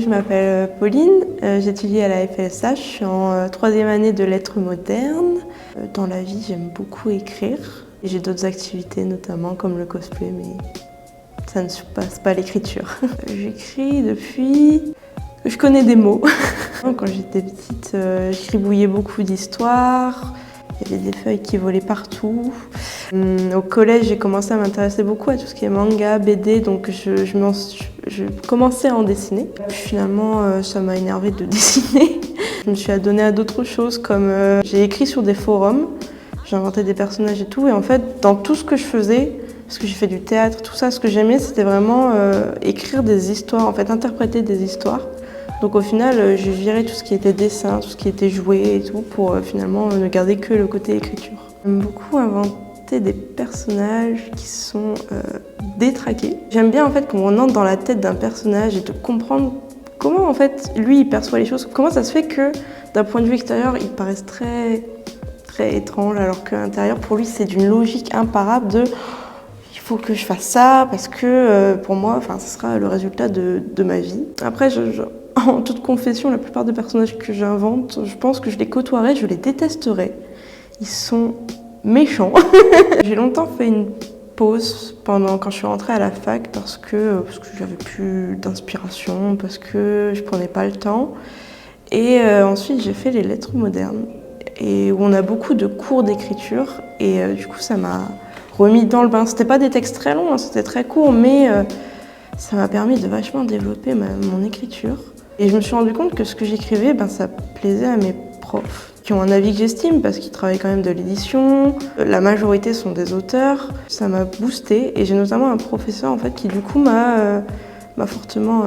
Je m'appelle Pauline, j'étudie à la FLSH, je suis en troisième année de lettres modernes. Dans la vie, j'aime beaucoup écrire. J'ai d'autres activités, notamment comme le cosplay, mais ça ne passe pas l'écriture. J'écris depuis que je connais des mots. Quand j'étais petite, je gribouillais beaucoup d'histoires. Il y avait des feuilles qui volaient partout. Au collège, j'ai commencé à m'intéresser beaucoup à tout ce qui est manga, BD, donc je commençais à en dessiner. Puis finalement, ça m'a énervée de dessiner. Je me suis adonnée à d'autres choses, comme j'ai écrit sur des forums, j'inventais des personnages et tout. Et en fait, dans tout ce que je faisais, parce que j'ai fait du théâtre, tout ça, ce que j'aimais, c'était vraiment écrire des histoires, en fait, interpréter des histoires. Donc au final, j'ai viré tout ce qui était dessin, tout ce qui était joué et tout, pour finalement ne garder que le côté écriture. J'aime beaucoup inventer des personnages qui sont détraqués. J'aime bien en fait quand on entre dans la tête d'un personnage et de comprendre comment en fait lui il perçoit les choses. Comment ça se fait que d'un point de vue extérieur, ils paraissent très étranges, alors qu'à l'intérieur pour lui c'est d'une logique imparable de il faut que je fasse ça parce que pour moi, ce sera le résultat de ma vie. Après, en toute confession, la plupart des personnages que j'invente, je pense que je les côtoierai, je les détesterai. Ils sont méchants. J'ai longtemps fait une pause quand je suis rentrée à la fac parce que j'avais plus d'inspiration, parce que je prenais pas le temps. Et ensuite, j'ai fait les lettres modernes, et où on a beaucoup de cours d'écriture. Et du coup, ça m'a remis dans le bain. C'était pas des textes très longs, c'était très court, mais ça m'a permis de vachement développer mon écriture. Et je me suis rendu compte que ce que j'écrivais, ça plaisait à mes profs, qui ont un avis que j'estime, parce qu'ils travaillent quand même de l'édition. La majorité sont des auteurs. Ça m'a boosté, et j'ai notamment un professeur en fait, qui du coup m'a fortement,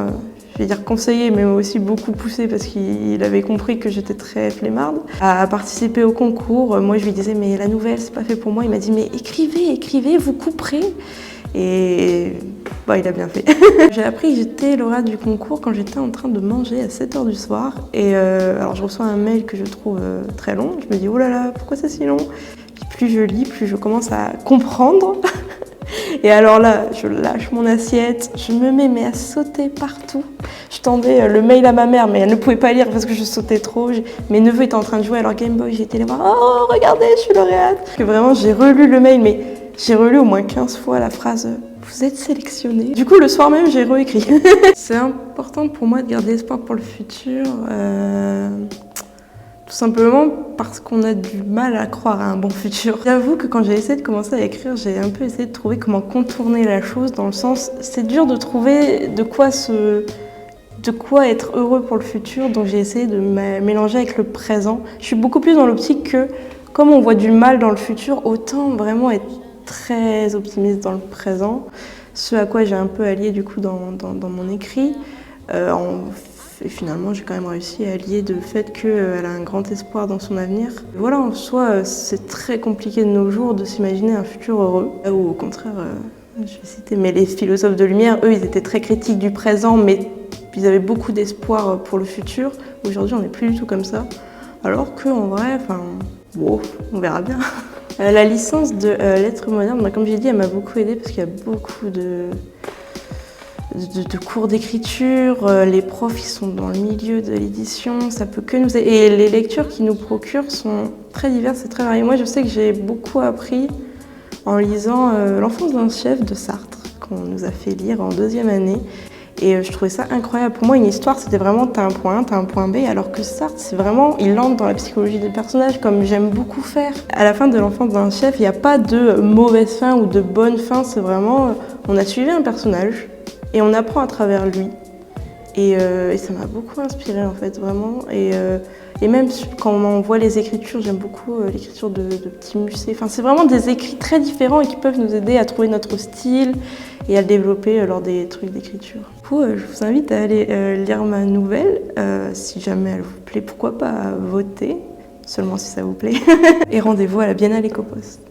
je vais dire conseillé, mais m'a aussi beaucoup poussé parce qu'il avait compris que j'étais très flemmarde, à participer au concours. Moi, je lui disais, mais la nouvelle, c'est pas fait pour moi. Il m'a dit, mais écrivez, vous couperez. Et il a bien fait. J'ai appris que j'étais lauréate du concours quand j'étais en train de manger à 7h du soir. Et alors, je reçois un mail que je trouve très long. Je me dis, oh là là, pourquoi c'est si long? Puis plus je lis, plus je commence à comprendre. Et alors là, je lâche mon assiette, je me mets à sauter partout. Je tendais le mail à ma mère, mais elle ne pouvait pas lire parce que je sautais trop. Mes neveux étaient en train de jouer à leur Game Boy, j'étais les voir, oh regardez, je suis lauréate. Que vraiment, j'ai relu le mail, mais j'ai relu au moins 15 fois la phrase « Vous êtes sélectionné ». Du coup, le soir même, j'ai réécrit. C'est important pour moi de garder espoir pour le futur. Tout simplement parce qu'on a du mal à croire à un bon futur. J'avoue que quand j'ai essayé de commencer à écrire, j'ai un peu essayé de trouver comment contourner la chose, dans le sens, c'est dur de trouver de quoi être heureux pour le futur, donc j'ai essayé de mélanger avec le présent. Je suis beaucoup plus dans l'optique que, comme on voit du mal dans le futur, autant vraiment être très optimiste dans le présent, ce à quoi j'ai un peu allié du coup dans mon écrit. Et finalement, j'ai quand même réussi à allier le fait qu'elle a un grand espoir dans son avenir. Voilà, en soi, c'est très compliqué de nos jours de s'imaginer un futur heureux. Ou au contraire, je vais citer, mais les philosophes de lumière, eux, ils étaient très critiques du présent, mais ils avaient beaucoup d'espoir pour le futur. Aujourd'hui, on n'est plus du tout comme ça. Alors qu'en vrai, on verra bien. La licence de lettres modernes, comme j'ai dit, elle m'a beaucoup aidée parce qu'il y a beaucoup de cours d'écriture, les profs ils sont dans le milieu de l'édition, ça peut que nous aider. Et les lectures qu'ils nous procurent sont très diverses et très variées. Moi je sais que j'ai beaucoup appris en lisant L'enfance d'un chef de Sartre, qu'on nous a fait lire en deuxième année. Et je trouvais ça incroyable. Pour moi, une histoire, c'était vraiment t'as un point A, t'as un point B, alors que Sartre, c'est vraiment, il entre dans la psychologie des personnages, comme j'aime beaucoup faire. À la fin de L'enfance d'un chef, il n'y a pas de mauvaise fin ou de bonne fin, c'est vraiment, on a suivi un personnage et on apprend à travers lui. Et ça m'a beaucoup inspirée en fait, vraiment. Et même quand on voit les écritures, j'aime beaucoup l'écriture de Petit Musset. C'est vraiment des écrits très différents et qui peuvent nous aider à trouver notre style et à le développer lors des trucs d'écriture. Du coup, je vous invite à aller lire ma nouvelle. Si jamais elle vous plaît, pourquoi pas voter, seulement si ça vous plaît. Et rendez-vous à la Biennale Ecopost.